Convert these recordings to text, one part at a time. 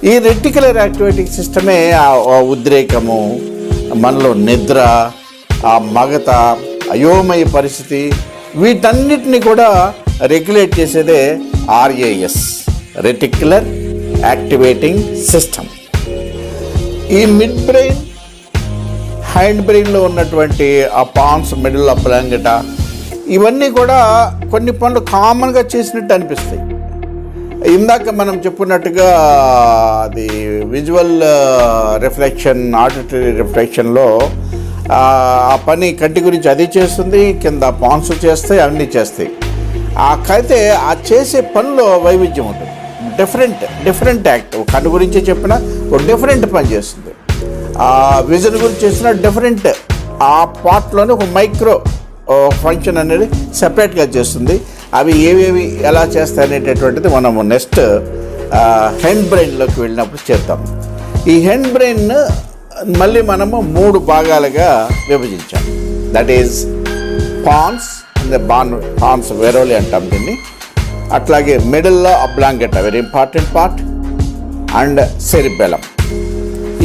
ఈ reticular activating సిస్టమే ఆ ఉద్రేకము, మనలో నిద్ర, ఆ మగత, అయోమయ పరిస్థితి, వీటన్నిటిని కూడా రెగ్యులేట్ చేసేదే RAS, రెటిక్యులర్ యాక్టివేటింగ్ సిస్టమ్. ఈ మిడ్ బ్రెయిన్, హ్యాండ్ బ్రెయిన్లో ఉన్నటువంటి ఆ పాన్స్, మిడిల్ అబ్లాంగట, ఇవన్నీ కూడా కొన్ని పనులు కామన్గా చేసినట్టు అనిపిస్తాయి. ఇందాక మనం చెప్పుకున్నట్టుగా అది విజువల్ రిఫ్లెక్షన్, ఆడిటరీ రిఫ్లెక్షన్లో ఆ పని కంటి గురించి అది చేస్తుంది, కింద పాన్స్ చేస్తాయి, అన్నీ చేస్తాయి. అయితే ఆ చేసే పనిలో వైవిధ్యం ఉంటుంది. Different act. కన్ను గురించి చెప్పిన ఒక డిఫరెంట్ పని చేస్తుంది. విజన్ గురించి చేసిన డిఫరెంట్, ఆ పార్ట్లోనే ఒక మైక్రో ఫంక్షన్ అనేది సెపరేట్గా చేస్తుంది. అవి ఏవేవి ఎలా చేస్తాయి అనేటటువంటిది మనము నెక్స్ట్ హెండ్ బ్రెయిన్లోకి వెళ్ళినప్పుడు చేద్దాం. ఈ హెండ్ బ్రెయిన్ మళ్ళీ మనము 3 భాగాలుగా విభజించాం. That is pons, pons varolii అంటాం దీన్ని. అట్లాగే మిడిల్లో oblongata, very important part, and cerebellum.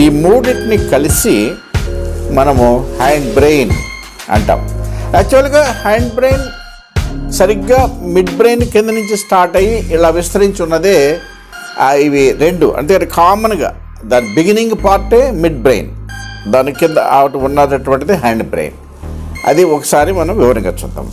ఈ మూడింటిని కలిసి మనము హ్యాండ్ బ్రెయిన్ అంటాం. యాక్చువల్గా హ్యాండ్ బ్రెయిన్ సరిగ్గా మిడ్ బ్రెయిన్ కింద నుంచి స్టార్ట్ అయ్యి ఇలా విస్తరించి ఉన్నదే ఇవి 2. అంటే కామన్గా దాని బిగినింగ్ పార్టే మిడ్ బ్రెయిన్, దాని కింద ఉన్నటువంటిది హ్యాండ్ బ్రెయిన్. అది ఒకసారి మనం వివరంగా చూద్దాం.